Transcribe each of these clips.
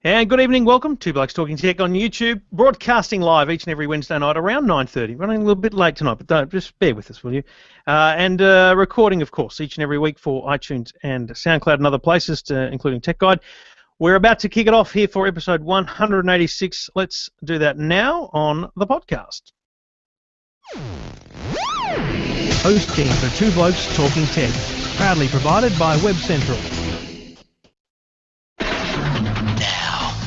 And good evening, welcome to Blokes Talking Tech on YouTube, broadcasting live each and every Wednesday night around 9:30. Running a little bit late tonight, but just bear with us, will you? And recording, of course, each and every week for iTunes and SoundCloud and other places, including Tech Guide. We're about to kick it off here for episode 186. Let's do that now on the podcast. Hosting for Two Blokes Talking Tech, proudly provided by Web Central.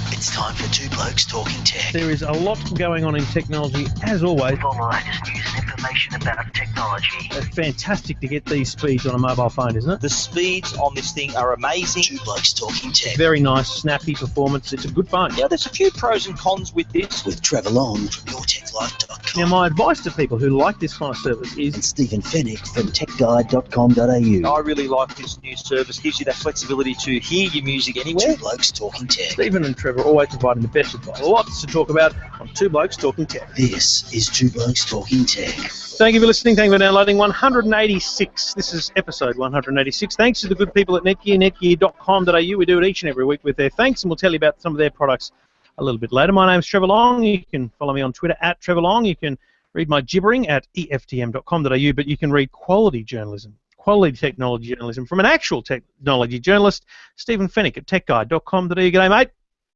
It's time for Two Blokes Talking Tech. There is a lot going on in technology, as always. For the latest news and information about technology. It's fantastic to get these speeds on a mobile phone, isn't it? The speeds on this thing are amazing. Two Blokes Talking Tech. Very nice, snappy performance. It's a good phone. Yeah, there's a few pros and cons with this. With Trevor Long from YourTechLife.com. Now, my advice to people who like this kind of service is... And Stephen Fennick from TechGuide.com.au. I really like this new service. Gives you that flexibility to hear your music anywhere. Two Blokes Talking Tech. Stephen and Trevor always providing the best advice. Lots to talk about on Two Blokes Talking Tech. This is Two Blokes Talking Tech. Thank you for listening. Thank you for downloading 186. This is episode 186. Thanks to the good people at Netgear, netgear.com.au. We do it each and every week with their thanks, and we'll tell you about some of their products a little bit later. My name's Trevor Long. You can follow me on Twitter at Trevor Long. You can read my gibbering at eftm.com.au, but you can read quality journalism, quality technology journalism from an actual technology journalist, Stephen Fennick at techguide.com.au. G'day, mate.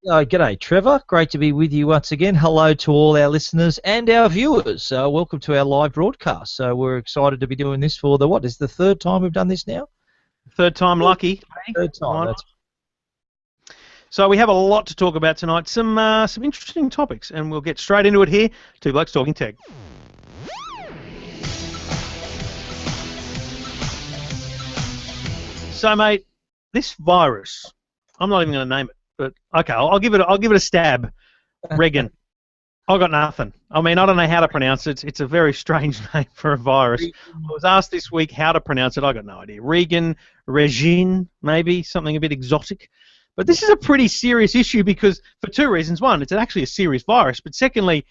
G'day, Trevor. Great to be with you once again. Hello to all our listeners and our viewers. Welcome to our live broadcast. So we're excited to be doing this for what is the third time we've done this now? Third time lucky. Third time. So we have a lot to talk about tonight, some interesting topics, and we'll get straight into it here. Two Blokes Talking Tech. So, mate, this virus, I'm not even going to name it. But okay, I'll give it a stab. Regan. I got nothing. I mean, I don't know how to pronounce it. It's a very strange name for a virus. I was asked this week how to pronounce it. I got no idea. Regine, maybe something a bit exotic. But this is a pretty serious issue because for two reasons. One, it's actually a serious virus. But secondly,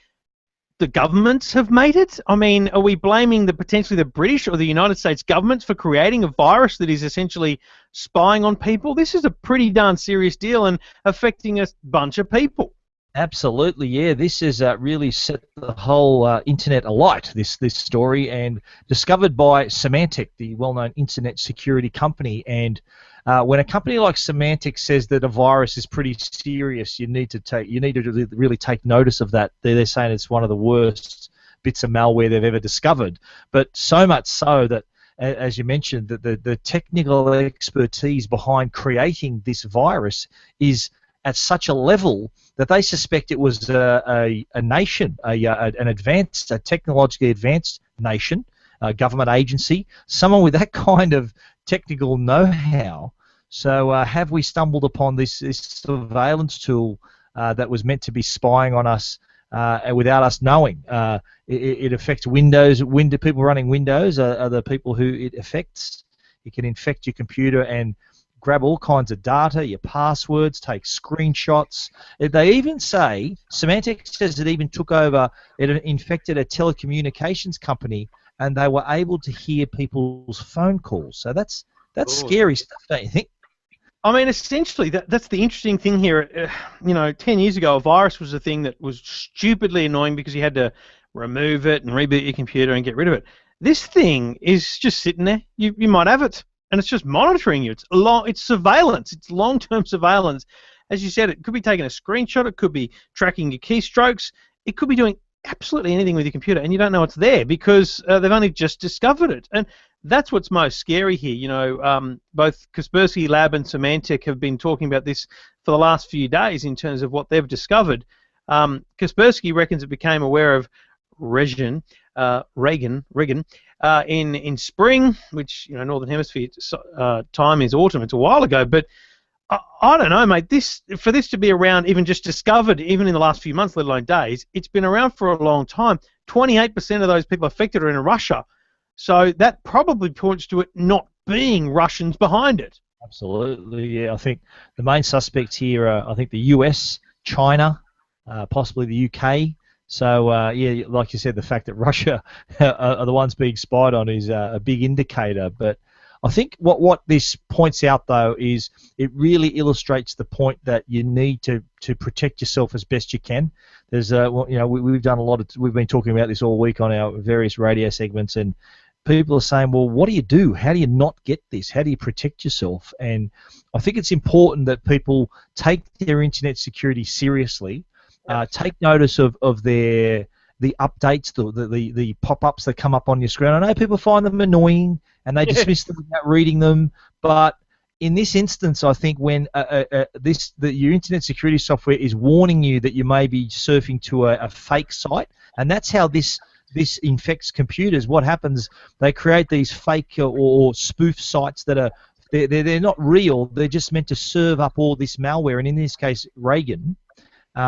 the governments have made it. I mean, are we blaming potentially the British or the United States governments for creating a virus that is essentially spying on people? This is a pretty darn serious deal and affecting a bunch of people. Absolutely, yeah. This has really set the whole internet alight, this story, and discovered by Symantec, the well-known internet security company. And when a company like Symantec says that a virus is pretty serious, you need to really take notice of that. They're saying it's one of the worst bits of malware they've ever discovered. But so much so that, as you mentioned, that the technical expertise behind creating this virus is at such a level that they suspect it was a nation, a technologically advanced nation, a government agency, someone with that kind of technical know-how. So have we stumbled upon this surveillance tool that was meant to be spying on us without us knowing? It affects Windows. People running Windows are the people who it affects. It can infect your computer and grab all kinds of data, your passwords, take screenshots. They even say, Symantec says it even took over, it infected a telecommunications company, and they were able to hear people's phone calls. So that's scary stuff, don't you think? I mean, essentially, that's the interesting thing here. 10 years ago, a virus was a thing that was stupidly annoying because you had to remove it and reboot your computer and get rid of it. This thing is just sitting there. You might have it, and it's just monitoring you. It's surveillance. It's long-term surveillance. As you said, it could be taking a screenshot. It could be tracking your keystrokes. It could be doing absolutely anything with your computer, and you don't know it's there because they've only just discovered it. And that's what's most scary here. Both Kaspersky Lab and Symantec have been talking about this for the last few days in terms of what they've discovered. Kaspersky reckons it became aware of Regan in spring, which Northern Hemisphere time is autumn. It's a while ago, but I don't know, mate. For this to be around, even just discovered, even in the last few months, let alone days, it's been around for a long time. 28% of those people affected are in Russia, so that probably points to it not being Russians behind it. Absolutely, yeah. I think the main suspects here are, I think, the US, China, possibly the UK. So, yeah, like you said, the fact that Russia are the ones being spied on is a big indicator. But I think what this points out, though, is it really illustrates the point that you need to protect yourself as best you can. There's we've done we've been talking about this all week on our various radio segments, and people are saying, well, what do you do? How do you not get this? How do you protect yourself? And I think it's important that people take their internet security seriously, take notice of the updates, the pop-ups that come up on your screen. I know people find them annoying and they dismiss them without reading them, but in this instance, I think when your internet security software is warning you that you may be surfing to a fake site, and that's how this infects computers. What happens? They create these fake or spoof sites that are they're not real. They're just meant to serve up all this malware, and in this case, Reagan.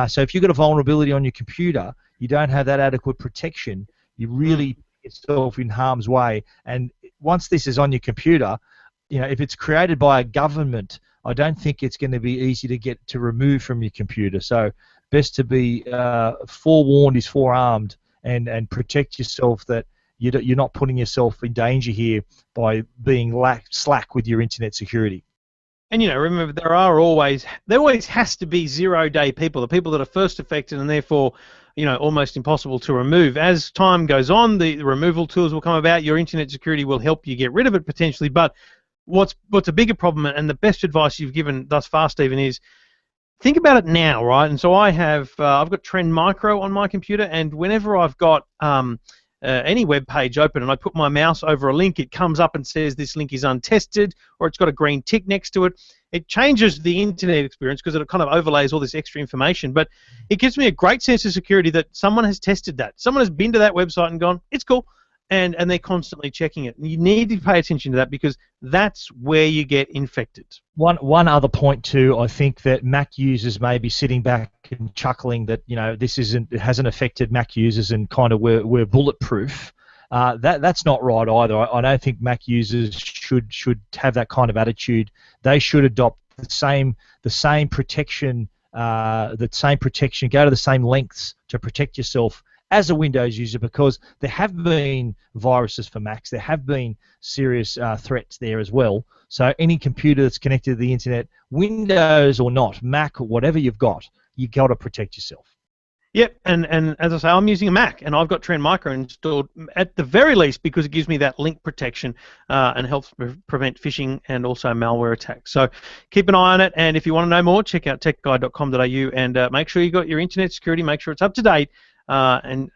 So if you've got a vulnerability on your computer, you don't have that adequate protection, you really put yourself in harm's way. And once this is on your computer, if it's created by a government, I don't think it's going to be easy to get to remove from your computer. So best to be forewarned is forearmed, and protect yourself, that you're not putting yourself in danger here by being slack with your internet security. And remember, there always has to be 0-day people, the people that are first affected and therefore, almost impossible to remove. As time goes on, the removal tools will come about. Your internet security will help you get rid of it potentially. But what's a bigger problem, and the best advice you've given thus far, Stephen, is think about it now, right? And so I've got Trend Micro on my computer, and whenever I've got any web page open and I put my mouse over a link, it comes up and says this link is untested, or it's got a green tick next to it. It changes the internet experience because it kind of overlays all this extra information, but it gives me a great sense of security that someone has tested that. Someone has been to that website and gone, it's cool, and they're constantly checking it. And you need to pay attention to that because that's where you get infected. One other point too, I think that Mac users may be sitting back and chuckling that it hasn't affected Mac users and kind of we're bulletproof. That's not right either. I don't think Mac users should have that kind of attitude. They should adopt the same protection, go to the same lengths to protect yourself as a Windows user, because there have been viruses for Macs. There have been serious threats there as well. So any computer that's connected to the internet, Windows or not, Mac or whatever you've got to protect yourself. Yep, and as I say, I'm using a Mac, and I've got Trend Micro installed at the very least because it gives me that link protection and helps prevent phishing and also malware attacks. So keep an eye on it, and if you want to know more, check out techguide.com.au and make sure you got your internet security, make sure it's up to date. And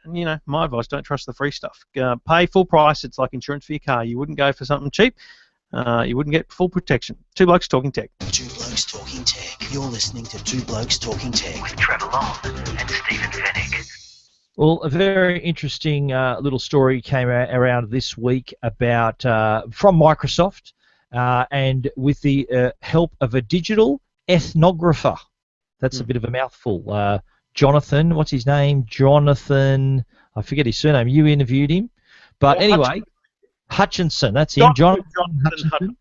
my advice: don't trust the free stuff. Pay full price. It's like insurance for your car. You wouldn't go for something cheap. You wouldn't get full protection. Two Blokes Talking Tech. Two Blokes Talking Tech. You're listening to Two Blokes Talking Tech with Trevor Long and Stephen Fennick. Well, a very interesting little story came around this week about from Microsoft, and with the help of a digital ethnographer. That's a bit of a mouthful. Jonathan, what's his name? Jonathan, I forget his surname. You interviewed him. But anyway, Hutchinson, that's him. Jonathan Hutchinson.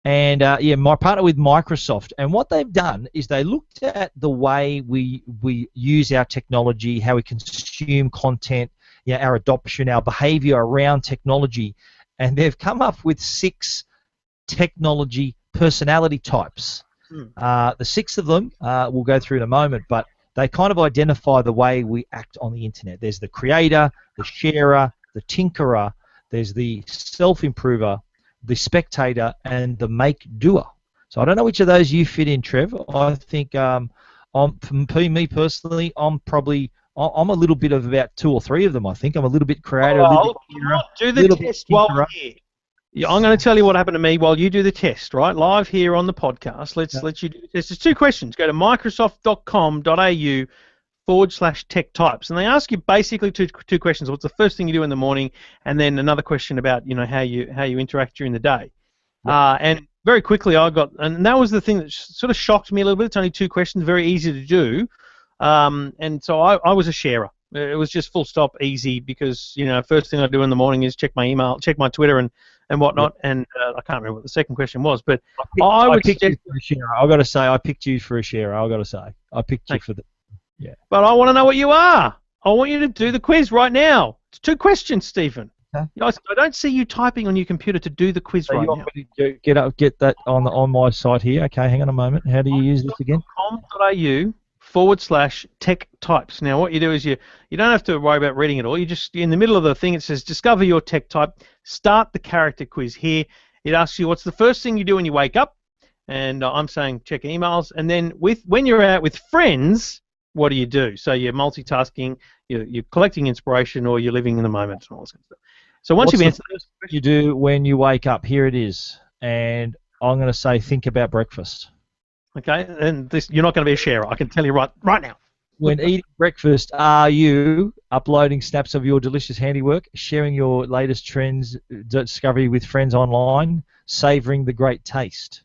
And, my partner with Microsoft. And what they've done is they looked at the way we use our technology, how we consume content, our adoption, our behavior around technology. And they've come up with 6 technology personality types. The 6 of them we'll go through in a moment, but they kind of identify the way we act on the internet. There's the creator, the sharer, the tinkerer, there's the self-improver, the spectator, and the make-doer. So I don't know which of those you fit in, Trev. I think me personally, I'm a little bit of about 2 or 3 of them, I think. I'm a little bit creator, a little bit sharer, do the test while we're here. Yeah, I'm going to tell you what happened to me while you do the test, right? Live here on the podcast. Let's let you do this. There's 2 questions. Go to microsoft.com.au/tech types, and they ask you basically two questions. What's the first thing you do in the morning, and then another question about how you interact during the day. And very quickly and that was the thing that sort of shocked me a little bit. It's only 2 questions, very easy to do, and so I was a sharer. It was just full stop easy because first thing I do in the morning is check my email, check my Twitter, and whatnot, and I can't remember what the second question was, but I picked you for a sharer. I've got to say, I picked you for a sharer. I've got to say, I picked you for the, But I want to know what you are. I want you to do the quiz right now. It's 2 questions, Stephen. Okay. I don't see you typing on your computer to do the quiz So right you now. want me to get that on my site here? Okay, hang on a moment. How do you use this again? .com.au/tech types. Now, what you do is you don't have to worry about reading it all. You just, in the middle of the thing, it says discover your tech type. Start the character quiz here. It asks you what's the first thing you do when you wake up, and I'm saying check emails. And then when you're out with friends, what do? So you're multitasking, you're collecting inspiration, or you're living in the moment and all this kind of stuff. So once you've answered those questions you do when you wake up, here it is. And I'm going to say think about breakfast. Okay, and you're not going to be a sharer. I can tell you right now. When eating breakfast, are you uploading snaps of your delicious handiwork, sharing your latest trends, discovery with friends online, savouring the great taste?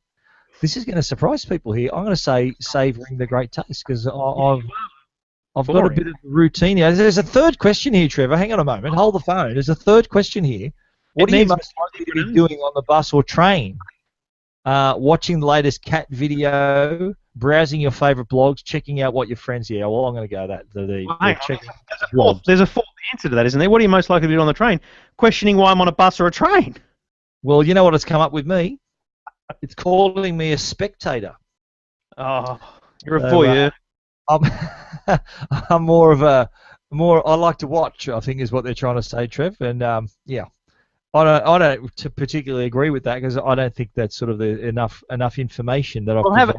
This is going to surprise people here. I'm going to say savouring the great taste because I've got a bit of a routine here. There's a third question here, Trevor. Hang on a moment. Hold the phone. There's a third question here. What are you most likely to be doing on the bus or train? Watching the latest cat video, browsing your favourite blogs, checking out what your friends... Yeah, well, I'm going to go that. There's a fourth answer to that, isn't there? What are you most likely to do on the train? Questioning why I'm on a bus or a train. Well, you know what has come up with me? It's calling me a spectator. Oh, you're a voyeur. I'm I like to watch, I think is what they're trying to say, Trev. And yeah. I don't particularly agree with that because I don't think that's sort of enough information that I've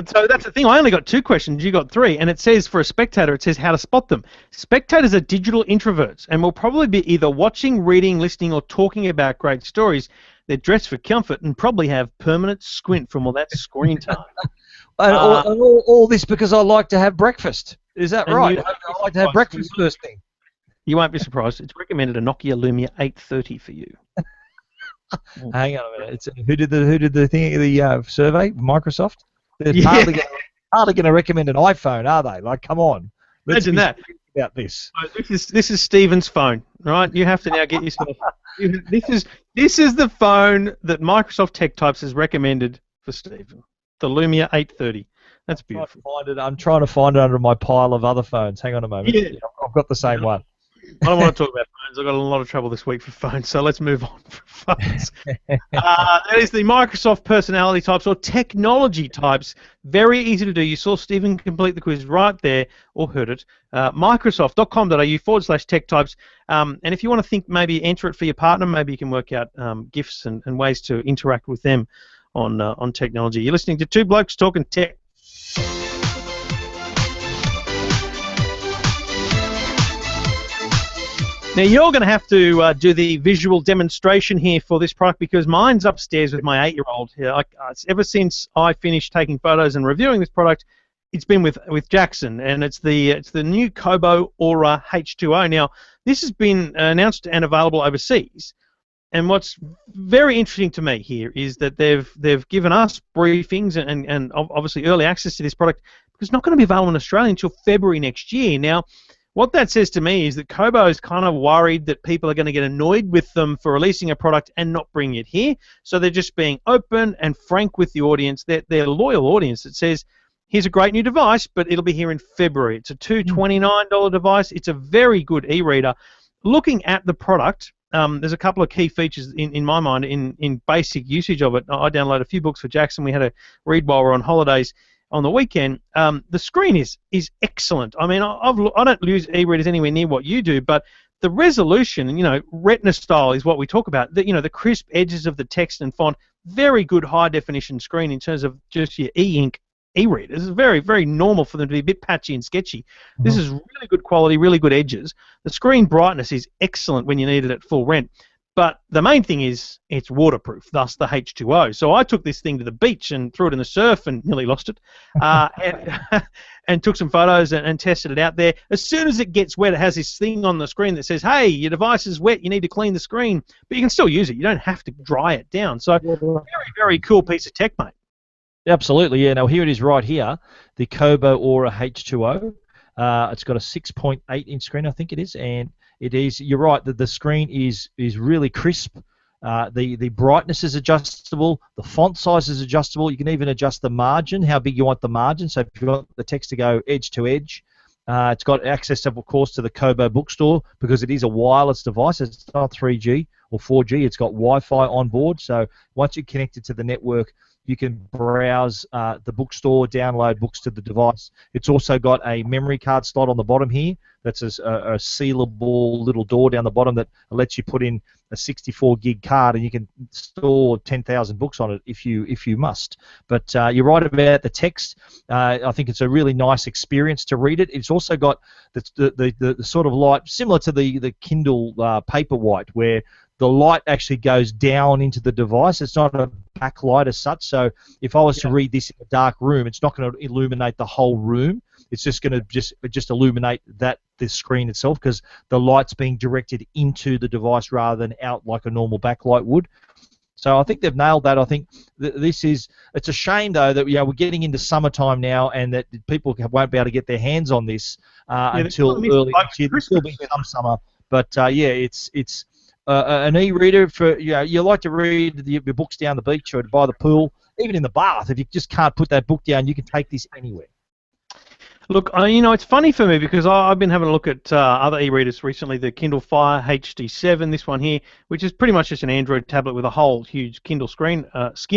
So that's the thing. I only got 2 questions. You got 3, and it says for a spectator, it says how to spot them. Spectators are digital introverts and will probably be either watching, reading, listening, or talking about great stories. They're dressed for comfort and probably have permanent squint from all that screen time. all this because I like to have breakfast. Is that right? I like to have breakfast first thing. You won't be surprised. It's recommended a Nokia Lumia 830 for you. Hang on a minute. Who did the survey? Microsoft. They're hardly going to recommend an iPhone, are they? Like, come on. Imagine that. About this. This is Stephen's phone, right? You have to now get yourself. This is the phone that Microsoft Tech Types has recommended for Stephen. The Lumia 830. That's beautiful. I'm trying to find it under my pile of other phones. Hang on a moment. Yeah. I've got the same one. I don't want to talk about phones. I've got a lot of trouble this week for phones, so let's move on from phones. That is the Microsoft personality types or technology types. Very easy to do. You saw Stephen complete the quiz right there, or heard it. Microsoft.com.au/tech types. And if you want to think, maybe enter it for your partner, maybe you can work out gifts and ways to interact with them on technology. You're listening to Two Blokes Talking Tech. Now, you're going to have to do the visual demonstration here for this product because mine's upstairs with my 8-year-old. Ever since I finished taking photos and reviewing this product, it's been with Jackson, and it's the new Kobo Aura H2O. Now, this has been announced and available overseas, and what's very interesting to me here is that they've given us briefings and obviously early access to this product because it's not going to be available in Australia until February next year. Now, what that says to me is that Kobo is kind of worried that people are going to get annoyed with them for releasing a product and not bringing it here. So they're just being open and frank with the audience. They're a loyal audience that says, here's a great new device, but it'll be here in February. It's a $229 device. It's a very good e-reader. Looking at the product, there's a couple of key features in my mind in basic usage of it. I downloaded a few books for Jackson. We had a read while we were on holidays on the weekend. The screen is excellent. I mean, I don't use e-readers anywhere near what you do, but the resolution, Retina style is what we talk about. The crisp edges of the text and font, very good high definition screen in terms of just your e-ink e-readers. It's very, very normal for them to be a bit patchy and sketchy. Mm-hmm. This is really good quality, really good edges. The screen brightness is excellent when you need it at full rent. But the main thing is it's waterproof, thus the H2O. So I took this thing to the beach and threw it in the surf and nearly lost it, and took some photos and tested it out there. As soon as it gets wet, it has this thing on the screen that says, hey, your device is wet, you need to clean the screen. But you can still use it. You don't have to dry it down. So very, very cool piece of tech, mate. Absolutely, yeah. Now here it is right here, the Kobo Aura H2O. It's got a 6.8-inch screen, I think it is, and it is. You're right that the screen is really crisp. The brightness is adjustable. The font size is adjustable. You can even adjust the margin, how big you want the margin. So if you want the text to go edge to edge, It's got access, of course, to the Kobo bookstore because it is a wireless device. It's not 3G or 4G. It's got Wi-Fi on board. So once you're connected to the network, you can browse the bookstore, download books to the device. It's also got a memory card slot on the bottom here. That's a sealable little door down the bottom that lets you put in a 64 gig card, and you can store 10,000 books on it if you must. But you're right about the text. I think it's a really nice experience to read it. It's also got the sort of light similar to the Kindle Paperwhite, where the light actually goes down into the device. It's not a backlight as such. So if I was to read this in a dark room, it's not going to illuminate the whole room. It's just going to just illuminate the screen itself because the light's being directed into the device rather than out like a normal backlight would. So I think they've nailed that. I think it's a shame though that we're getting into summertime now and that people won't be able to get their hands on this until early next year. There'll still be some summer, but it's an e-reader for you like to read your books down the beach or by the pool, even in the bath. If you just can't put that book down, you can take this anywhere. Look, it's funny for me because I've been having a look at other e-readers recently, the Kindle Fire HD7, this one here, which is pretty much just an Android tablet with a whole huge Kindle skin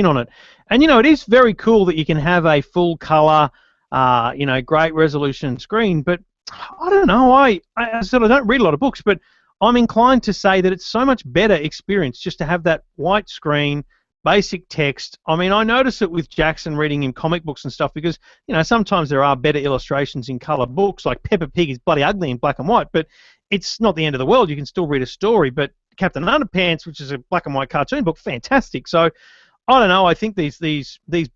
on it. And, it is very cool that you can have a full color, great resolution screen, but I don't know, I sort of don't read a lot of books, but I'm inclined to say that it's so much better experience just to have that white screen, basic text. I mean, I notice it with Jackson reading him comic books and stuff because, sometimes there are better illustrations in colour books, like Peppa Pig is bloody ugly in black and white, but it's not the end of the world. You can still read a story. But Captain Underpants, which is a black and white cartoon book, fantastic. So, I don't know, I think these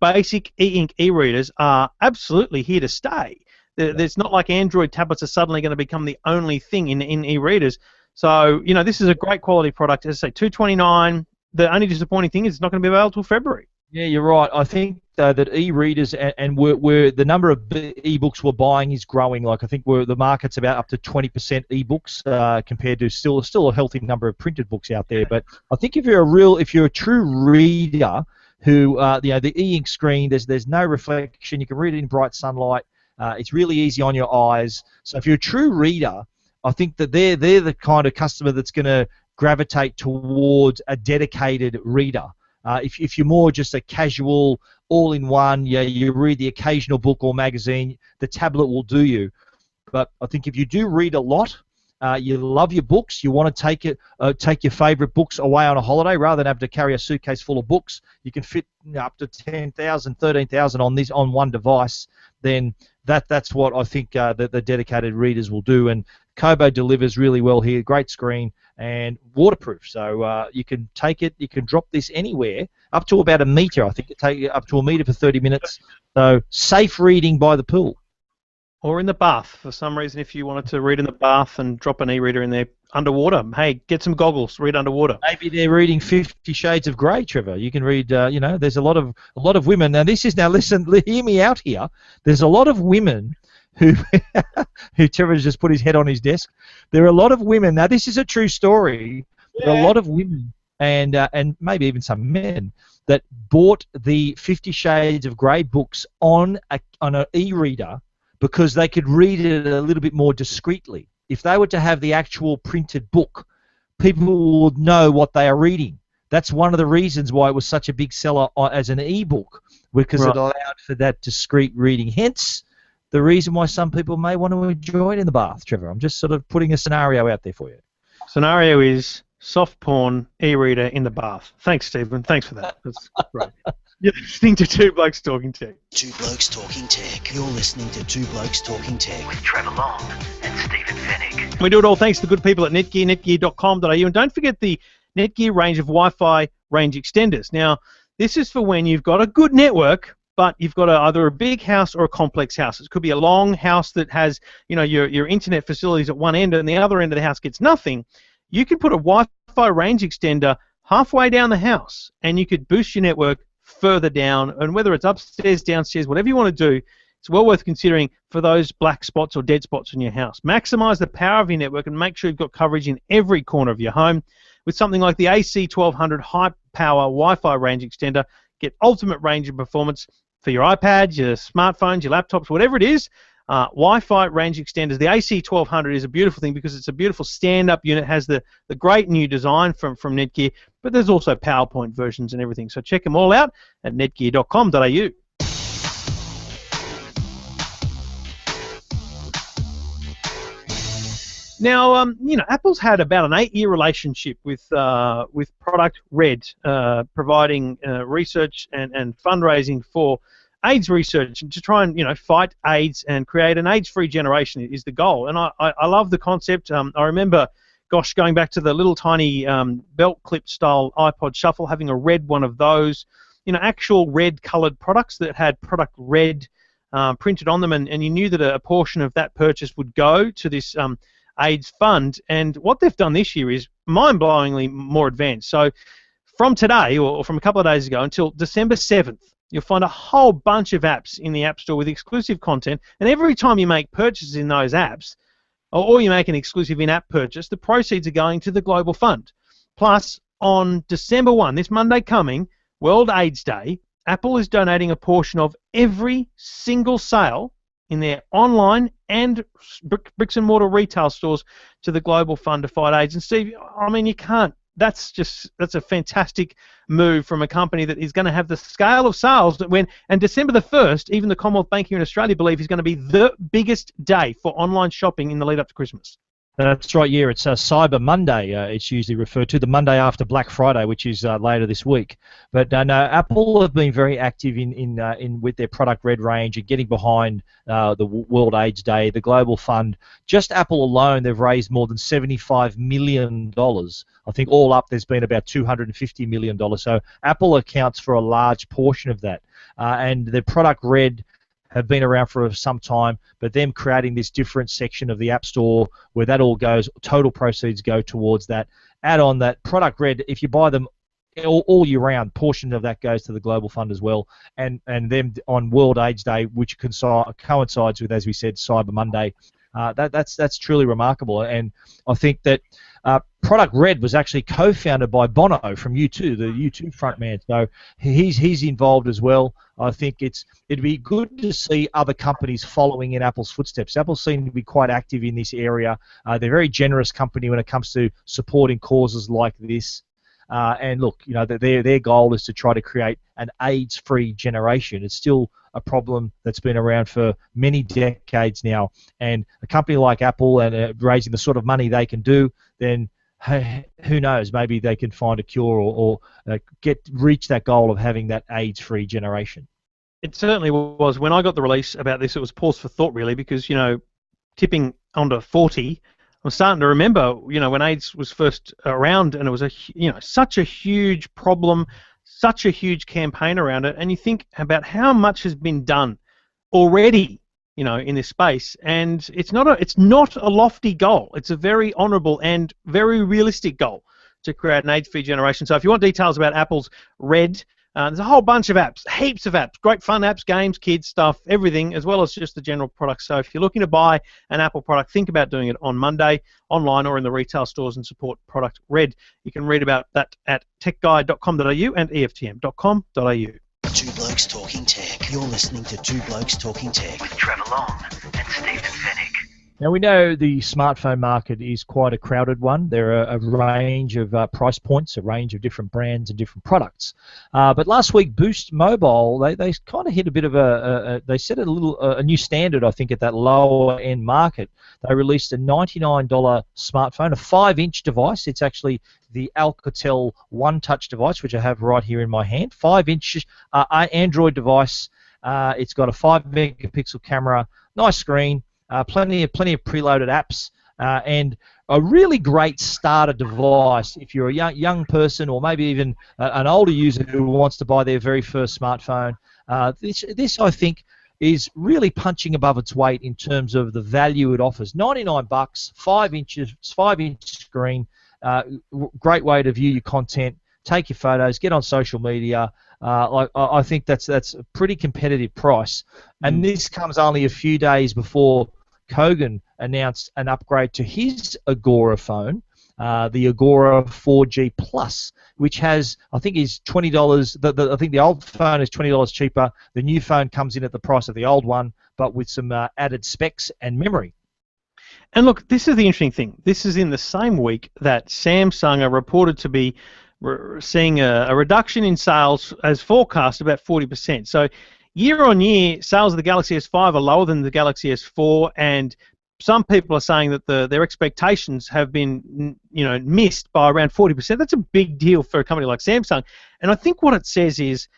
basic e-ink e-readers are absolutely here to stay. It's not like Android tablets are suddenly going to become the only thing in e-readers. So, this is a great quality product. As I say, $229. The only disappointing thing is it's not going to be available till February. Yeah, you're right. I think that e-readers and the number of e-books we're buying is growing. Like I think the market's about up to 20% e-books compared to still a healthy number of printed books out there. But I think if you're a true reader who the e-ink screen, there's no reflection. You can read it in bright sunlight. It's really easy on your eyes. So if you're a true reader, I think that they're the kind of customer that's going to gravitate towards a dedicated reader. If you're more just a casual, all-in-one, you read the occasional book or magazine, the tablet will do you. But I think if you do read a lot, you love your books, you want to take your favourite books away on a holiday rather than have to carry a suitcase full of books, you can fit up to 10,000, 13,000 on one device, then that's what I think the dedicated readers will do. And Kobo delivers really well here, great screen and waterproof. So you can take it, you can drop this anywhere, up to about a metre. I think it take you up to a metre for 30 minutes. So safe reading by the pool. Or in the bath, for some reason, if you wanted to read in the bath and drop an e-reader in there underwater. Hey, get some goggles, read underwater. Maybe they're reading 50 Shades of Grey, Trevor. You can read, there's a lot of women. Now listen, hear me out here. There's a lot of women who Trevor's just put his head on his desk. There are a lot of women. Now this is a true story. Yeah. There are a lot of women and maybe even some men that bought the 50 Shades of Grey books on an e-reader because they could read it a little bit more discreetly. If they were to have the actual printed book, people would know what they are reading. That's one of the reasons why it was such a big seller as an e-book, because it allowed for that discreet reading. Hence, the reason why some people may want to enjoy it in the bath, Trevor. I'm just sort of putting a scenario out there for you. Scenario is soft porn e-reader in the bath. Thanks, Stephen. Thanks for that. That's great. You're listening to Two Blokes Talking Tech. Two Blokes Talking Tech. You're listening to Two Blokes Talking Tech with Trevor Long and Stephen Fennick. We do it all thanks to the good people at Netgear, netgear.com.au. And don't forget the Netgear range of Wi-Fi range extenders. Now, this is for when you've got a good network, but you've got either a big house or a complex house. It could be a long house that has, your internet facilities at one end and the other end of the house gets nothing. You could put a Wi-Fi range extender halfway down the house and you could boost your network further down, and whether it's upstairs, downstairs, whatever you want to do, it's well worth considering for those black spots or dead spots in your house. Maximize the power of your network and make sure you've got coverage in every corner of your home. With something like the AC1200 high power Wi-Fi range extender, get ultimate range of performance for your iPads, your smartphones, your laptops, whatever it is. Wi-Fi range extenders. The AC1200 is a beautiful thing because it's a beautiful stand-up unit. It has the great new design from Netgear, but there's also PowerPoint versions and everything. So check them all out at netgear.com.au. Now, Apple's had about an 8-year relationship with Product Red, providing research and fundraising for AIDS research to try and fight AIDS and create an AIDS-free generation is the goal. And I love the concept. I remember, gosh, going back to the little tiny belt clip style iPod Shuffle, having a red one of those, actual red coloured products that had Product Red printed on them, and you knew that a portion of that purchase would go to this AIDS fund. And what they've done this year is mind-blowingly more advanced. So from today, or from a couple of days ago, until December 7th, you'll find a whole bunch of apps in the App Store with exclusive content, and every time you make purchases in those apps, or you make an exclusive in-app purchase, the proceeds are going to the Global Fund. Plus, on December 1, this Monday coming, World AIDS Day, Apple is donating a portion of every single sale in their online and bricks and mortar retail stores to the Global Fund to fight AIDS. And Steve, I mean, you can't. That's a fantastic move from a company that is going to have the scale of sales that and December the 1st, even the Commonwealth Bank here in Australia believe is going to be the biggest day for online shopping in the lead up to Christmas. That's right, yeah. It's Cyber Monday. It's usually referred to, the Monday after Black Friday, which is later this week. But no, Apple have been very active in with their Product Red range and getting behind the World AIDS Day, the Global Fund. Just Apple alone, they've raised more than $75 million. I think all up, there's been about $250 million. So Apple accounts for a large portion of that. And the Product Red have been around for some time, but them creating this different section of the App Store where that all goes, total proceeds go towards that. Add on that Product Red, if you buy them all year round, portion of that goes to the Global Fund as well, and them on World AIDS Day, which coincides with, as we said, Cyber Monday. That's truly remarkable, and I think that Product Red was actually co-founded by Bono from U2, the U2 frontman. So he's involved as well. I think it'd be good to see other companies following in Apple's footsteps. Apple seem to be quite active in this area. They're a very generous company when it comes to supporting causes like this. And look, their goal is to try to create an AIDS-free generation. It's still a problem that's been around for many decades now. And a company like Apple and raising the sort of money they can do, then who knows? Maybe they can find a cure or reach that goal of having that AIDS-free generation. It certainly was. When I got the release about this, it was pause for thought, really, because tipping onto 40. I'm starting to remember, when AIDS was first around, and it was such a huge problem, such a huge campaign around it, and you think about how much has been done already, in this space, and it's not a lofty goal. It's a very honourable and very realistic goal to create an AIDS-free generation. So if you want details about Apple's Red, there's a whole bunch of apps, heaps of apps, great fun apps, games, kids stuff, everything, as well as just the general products. So if you're looking to buy an Apple product, think about doing it on Monday, online or in the retail stores, and support Product Red. You can read about that at techguide.com.au and EFTM.com.au. Two Blokes Talking Tech. You're listening to Two Blokes Talking Tech with Trevor Long and Stephen Fennick. Now, we know the smartphone market is quite a crowded one. There are a range of price points, a range of different brands and different products. But last week, Boost Mobile, they kind of hit a bit of they set a new standard, I think, at that lower end market. They released a $99 smartphone, a 5-inch device. It's actually the Alcatel One Touch device, which I have right here in my hand. 5-inch Android device. It's got a 5-megapixel camera, nice screen. Plenty of preloaded apps, and a really great starter device if you're a young person, or maybe even an older user who wants to buy their very first smartphone. This I think is really punching above its weight in terms of the value it offers. $99, 5-inch screen, great way to view your content, take your photos, get on social media. I think that's a pretty competitive price, and this comes only a few days before Kogan announced an upgrade to his Agora phone, the Agora 4G Plus, which has, I think, is $20. I think the old phone is $20 cheaper. The new phone comes in at the price of the old one, but with some added specs and memory. And look, this is the interesting thing. This is in the same week that Samsung are reported to be seeing a reduction in sales as forecast, about 40%. So year on year, sales of the Galaxy S5 are lower than the Galaxy S4, and some people are saying that their expectations have been, missed by around 40%. That's a big deal for a company like Samsung. And I think what it says is,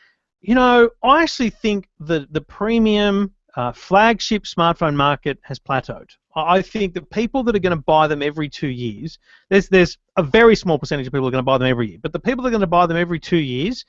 I actually think the premium flagship smartphone market has plateaued. I think the people that are going to buy them every 2 years, there's a very small percentage of people who are going to buy them every year, but the people that are going to buy them every 2 years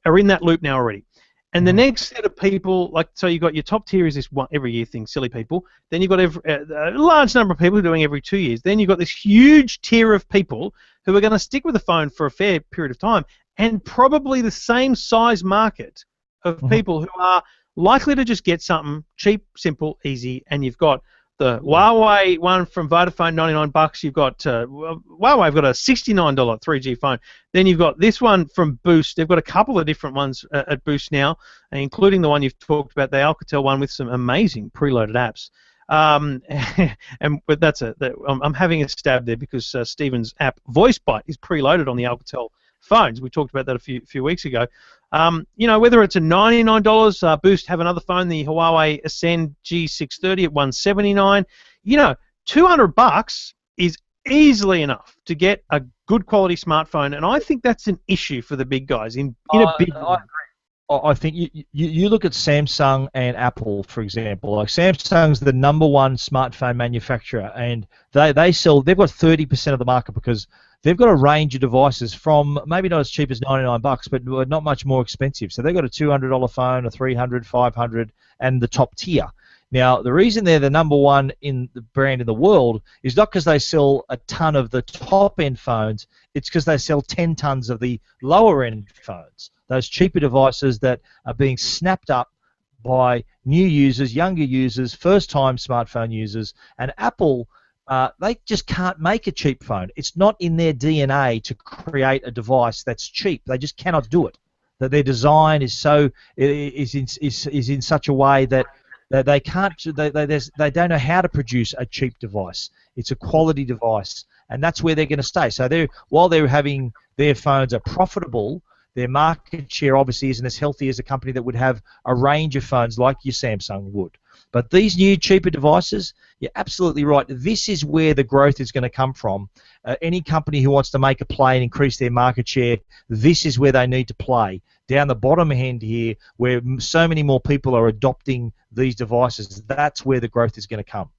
are in that loop now already. And the next set of people, so you've got your top tier is this one every year thing, silly people. Then you've got a large number of people who are doing every 2 years. Then you've got this huge tier of people who are going to stick with the phone for a fair period of time, and probably the same size market of people who are likely to just get something cheap, simple, easy. And you've got the Huawei one from Vodafone, $99. You've got Huawei've got a $69 3G phone. Then you've got this one from Boost. They've got a couple of different ones at Boost now, including the one you've talked about, the Alcatel one with some amazing preloaded apps. But I'm having a stab there because Stephen's app VoiceBite is preloaded on the Alcatel phones. We talked about that a few weeks ago. Whether it's a $99, Boost have another phone, the Huawei Ascend G630 at $179. $200 is easily enough to get a good quality smartphone, and I think that's an issue for the big guys in a big. I think you look at Samsung and Apple, for example. Like Samsung's the #1 smartphone manufacturer, and they've got 30% of the market because they've got a range of devices from maybe not as cheap as $99, but not much more expensive. So they've got a $200 phone, a $300, $500, and the top tier. Now, the reason they're the #1 in the brand in the world is not because they sell a ton of the top-end phones. It's because they sell 10 tons of the lower-end phones, those cheaper devices that are being snapped up by new users, younger users, first-time smartphone users. And Apple, they just can't make a cheap phone. It's not in their DNA to create a device that's cheap. They just cannot do it. That their design is in such a way that they can't. They don't know how to produce a cheap device. It's a quality device, and that's where they're going to stay. So while they're having their phones are profitable, their market share obviously isn't as healthy as a company that would have a range of phones like your Samsung would. But these new cheaper devices, you're absolutely right. This is where the growth is going to come from. Any company who wants to make a play and increase their market share, this is where they need to play. Down the bottom end here, where so many more people are adopting these devices, that's where the growth is going to come.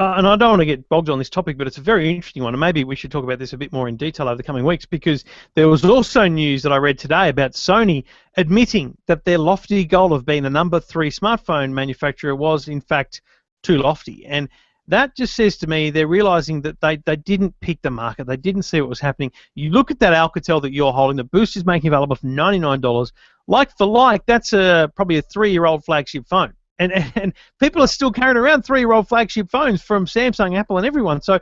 And I don't want to get bogged on this topic, but it's a very interesting one, and maybe we should talk about this a bit more in detail over the coming weeks, because there was also news that I read today about Sony admitting that their lofty goal of being the #3 smartphone manufacturer was, in fact, too lofty. And that just says to me they're realizing that they didn't pick the market. They didn't see what was happening. You look at that Alcatel that you're holding, the Boost is making available for $99. Like for like, that's probably a 3-year-old flagship phone. And people are still carrying around 3-year-old flagship phones from Samsung, Apple, and everyone. So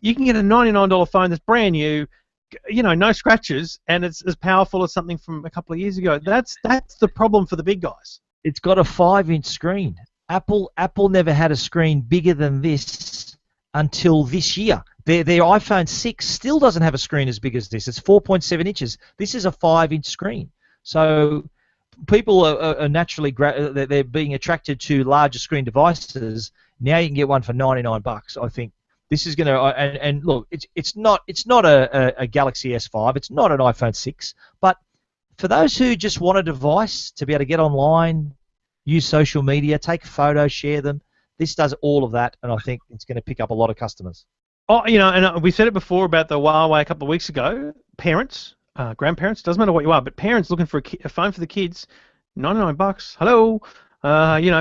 you can get a $99 phone that's brand new, no scratches, and it's as powerful as something from a couple of years ago. That's the problem for the big guys. It's got a 5-inch screen. Apple never had a screen bigger than this until this year. Their iPhone 6 still doesn't have a screen as big as this. It's 4.7 inches. This is a 5-inch screen. So people are naturally they're being attracted to larger screen devices. Now you can get one for $99. I think this is going to and look, it's not a Galaxy S5. It's not an iPhone 6. But for those who just want a device to be able to get online, use social media, take photos, share them, this does all of that, and I think it's going to pick up a lot of customers. Oh, and we said it before about the Huawei a couple of weeks ago. Parents. Grandparents, doesn't matter what you are, but parents looking for a phone for the kids, $99. Hello,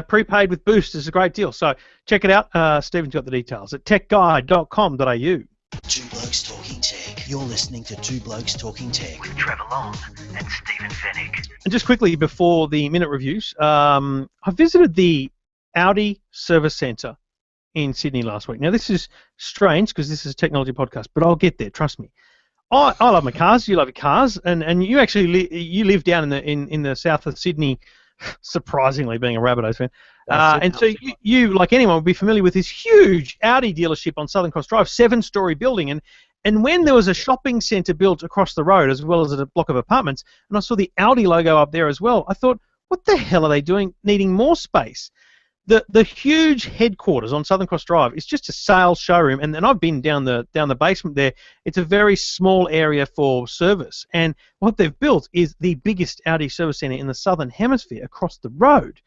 prepaid with Boost is a great deal. So check it out. Stephen's got the details at techguide.com.au. Two Blokes Talking Tech. You're listening to Two Blokes Talking Tech With Trevor Long and Stephen Fennick. And just quickly before the minute reviews, I visited the Audi service centre in Sydney last week. Now, this is strange because this is a technology podcast, but I'll get there, trust me. I love my cars. You love your cars, and you actually you live down in the south of Sydney, surprisingly, being a Rabbitohs fan. And so you, like anyone, would be familiar with this huge Audi dealership on Southern Cross Drive, 7-story building. And when there was a shopping centre built across the road, as well as a block of apartments, and I saw the Audi logo up there as well, I thought, what the hell are they doing needing more space? The huge headquarters on Southern Cross Drive is just a sales showroom, and I've been down the basement there. It's a very small area for service, and what they've built is the biggest Audi service centre in the Southern Hemisphere across the road.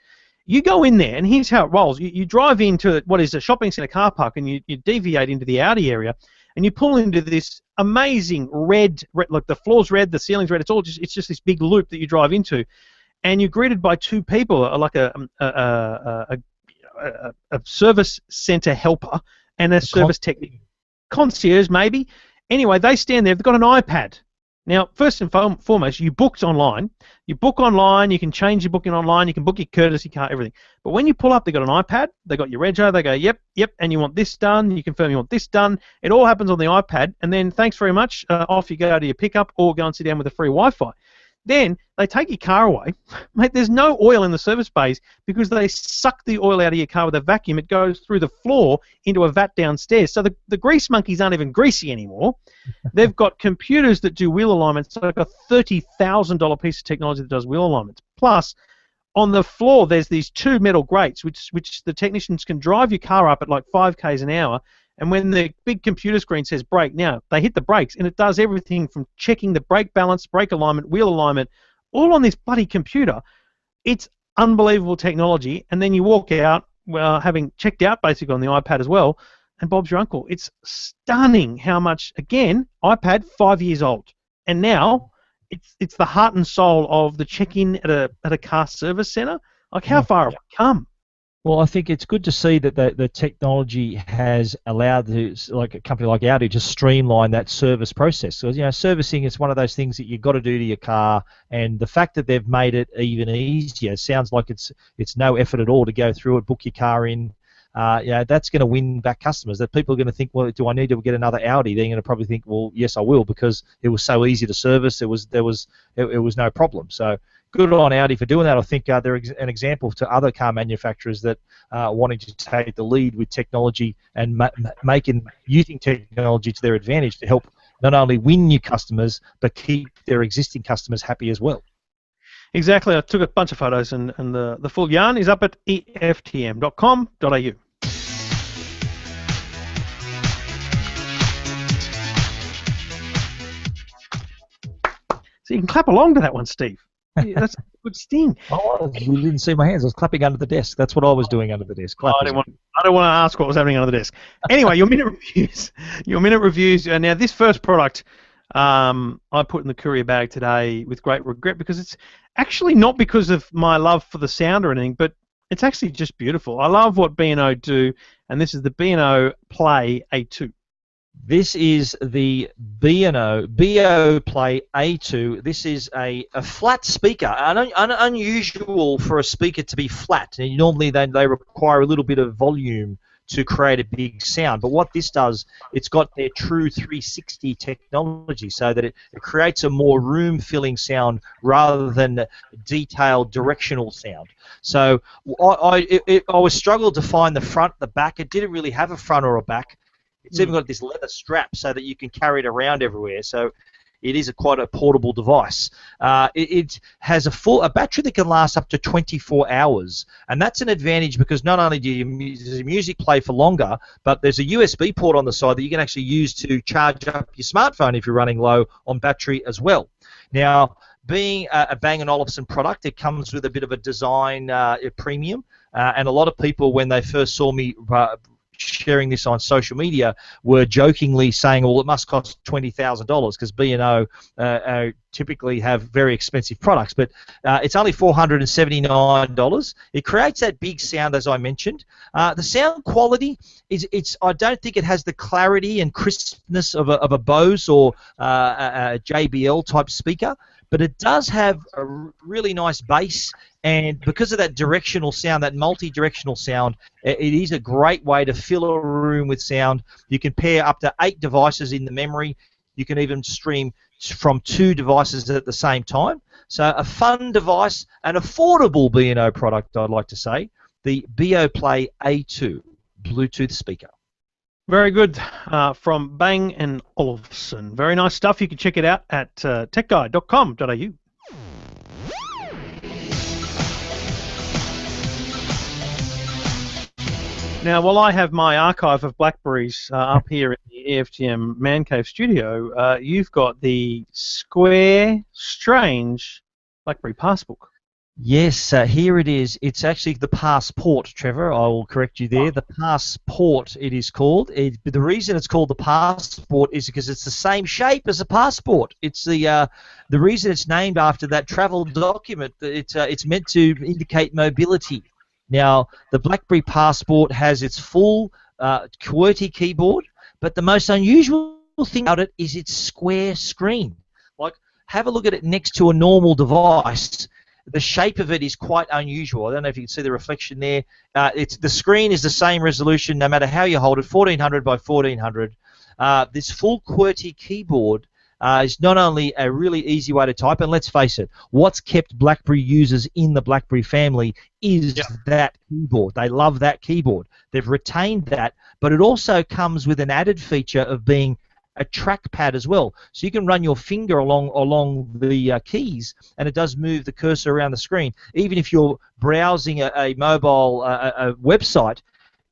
You go in there, and here's how it rolls. You drive into what is a shopping centre car park, and you deviate into the Audi area, and you pull into this amazing red, like the floor's red, the ceiling's red. It's just this big loop that you drive into. And you're greeted by two people, like a service centre helper and a service technician. Concierge, maybe. Anyway, they stand there. They've got an iPad. Now, first and foremost, you booked online. You book online. You can change your booking online. You can book your courtesy car, everything. But when you pull up, they've got an iPad. They've got your rego. They go, yep, and you want this done. You confirm you want this done. It all happens on the iPad. And then, thanks very much. Off you go to your pickup or go and sit down with a free Wi-Fi. Then they take your car away. Mate, there's no oil in the service bays because they suck the oil out of your car with a vacuum. It goes through the floor into a vat downstairs. So the grease monkeys aren't even greasy anymore. They've got computers that do wheel alignments. So they've got a $30,000 piece of technology that does wheel alignments. Plus, on the floor, there's these two metal grates which the technicians can drive your car up at like 5 k's an hour. And when the big computer screen says brake, now they hit the brakes, and it does everything from checking the brake balance, brake alignment, wheel alignment, all on this bloody computer. It's unbelievable technology. And then you walk out, well, having checked out basically on the iPad as well, and Bob's your uncle. It's stunning how much, again, iPad, 5 years old. And now it's the heart and soul of the check-in at a car service centre. Like, how far have we come? Well, I think it's good to see that the technology has allowed like a company like Audi to streamline that service process. So, servicing is one of those things that you've got to do to your car, and the fact that they've made it even easier sounds like it's no effort at all to go through it, book your car in. That's going to win back customers. That people are going to think, well, do I need to get another Audi? They're going to probably think, well, yes, I will, because it was so easy to service. It was no problem. So good on Audi for doing that. I think they're an example to other car manufacturers that wanting to take the lead with technology and using technology to their advantage to help not only win new customers but keep their existing customers happy as well. Exactly. I took a bunch of photos, and the full yarn is up at eftm.com.au. So you can clap along to that one, Steve. Yeah, that's a good sting. Oh, you didn't see my hands. I was clapping under the desk. That's what I was doing under the desk. I don't want to ask what was happening under the desk. Anyway, your minute reviews. Your minute reviews. Now, this first product I put in the courier bag today with great regret, because it's actually not because of my love for the sound or anything, but it's actually just beautiful. I love what B&O do, and this is the B&O Play A2. This is the B&O Play A2. This is a flat speaker, unusual for a speaker to be flat. And normally they require a little bit of volume to create a big sound. But what this does, it's got their true 360 technology, so that it creates a more room-filling sound rather than detailed directional sound. So I was struggled to find the front, the back. It didn't really have a front or a back. It's even got this leather strap so that you can carry it around everywhere. So it is quite a portable device. It has a battery that can last up to 24 hours, and that's an advantage because not only does your music play for longer, but there's a USB port on the side that you can actually use to charge up your smartphone if you're running low on battery as well. Now, being a Bang & Olufsen product, it comes with a bit of a design premium, and a lot of people, when they first saw me sharing this on social media, were jokingly saying, well, it must cost $20,000 because B&O typically have very expensive products, but it's only $479. It creates that big sound, as I mentioned. The sound quality I don't think it has the clarity and crispness of a Bose or a JBL type speaker, but it does have a really nice bass And because of that directional sound, that multi-directional sound, it is a great way to fill a room with sound. You can pair up to 8 devices in the memory. You can even stream from 2 devices at the same time. So a fun device, an affordable B&O product, I'd like to say, the BeoPlay A2 Bluetooth speaker. Very good, from Bang & Olufsen. Very nice stuff. You can check it out at techguide.com.au. Now, while I have my archive of Blackberries up here in the EFTM Man Cave studio, you've got the Square Strange Blackberry Passbook. Yes, here it is. It's actually the Passport, Trevor. I will correct you there. The Passport, it is called. The reason it's called the Passport is because it's the same shape as a passport. It's the reason it's named after that travel document. It's meant to indicate mobility. Now, the BlackBerry Passport has its full QWERTY keyboard, but the most unusual thing about it is its square screen. Like, have a look at it next to a normal device. The shape of it is quite unusual. I don't know if you can see the reflection there. The screen is the same resolution no matter how you hold it, 1400 by 1400. This full QWERTY keyboard is not only a really easy way to type, and let's face it, what's kept BlackBerry users in the BlackBerry family is that keyboard. They love that keyboard. They've retained that, but it also comes with an added feature of being a trackpad as well. So you can run your finger along the keys, and it does move the cursor around the screen. Even if you're browsing a mobile website,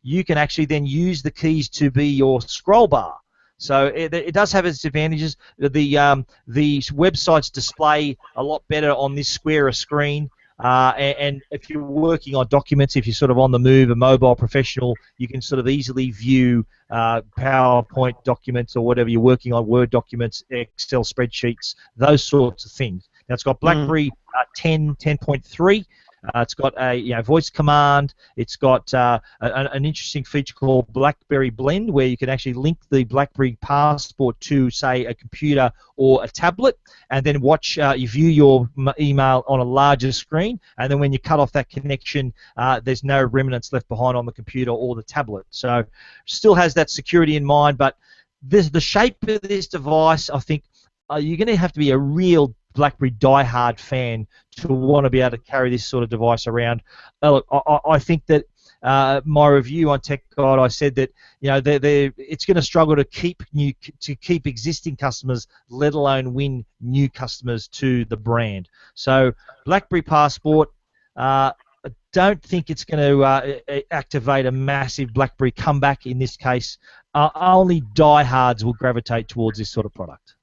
you can actually then use the keys to be your scroll bar. So it does have its advantages. The websites display a lot better on this squarer screen. And if you're working on documents, if you're sort of on the move, a mobile professional, you can sort of easily view PowerPoint documents or whatever you're working on, Word documents, Excel spreadsheets, those sorts of things. Now, it's got BlackBerry 10.3. It's got a voice command. It's got an interesting feature called BlackBerry Blend, where you can actually link the BlackBerry Passport to, say, a computer or a tablet, and then you view your email on a larger screen. And then when you cut off that connection, there's no remnants left behind on the computer or the tablet. So, still has that security in mind. But the shape of this device, I think, you're going to have to be a real BlackBerry diehard fan to want to be able to carry this sort of device around. Look, I think that my review on Tech Guide, I said that it's going to struggle to keep existing customers, let alone win new customers to the brand. So BlackBerry Passport, I don't think it's going to activate a massive BlackBerry comeback in this case. Only diehards will gravitate towards this sort of product.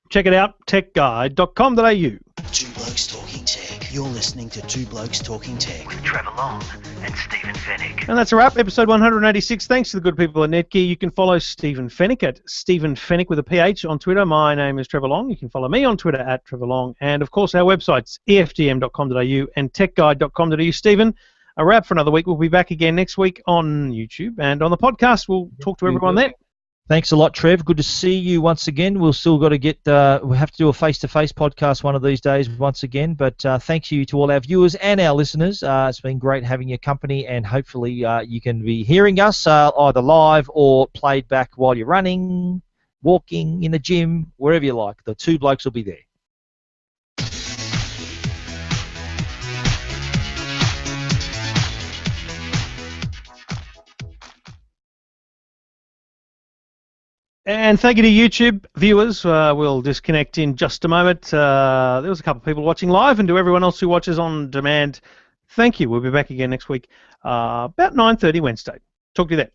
Check it out, techguide.com.au. Two Blokes Talking Tech. You're listening to Two Blokes Talking Tech with Trevor Long and Stephen Fennick. And that's a wrap, episode 186. Thanks to the good people at Netgear. You can follow Stephen Fennick at Stephen Fennick with a PH on Twitter. My name is Trevor Long. You can follow me on Twitter at Trevor Long. And, of course, our websites, eftm.com.au and techguide.com.au. Stephen, a wrap for another week. We'll be back again next week on YouTube. And on the podcast, we'll talk to everyone then. Thanks a lot, Trev. Good to see you once again. We'll still got to get. We have to do a face-to-face podcast one of these days once again. But thank you to all our viewers and our listeners. It's been great having your company, and hopefully you can be hearing us either live or played back while you're running, walking, in the gym, wherever you like. The Two Blokes will be there. And thank you to YouTube viewers. We'll disconnect in just a moment. There was a couple of people watching live, and to everyone else who watches on demand, thank you. We'll be back again next week, about 9:30 Wednesday. Talk to you then.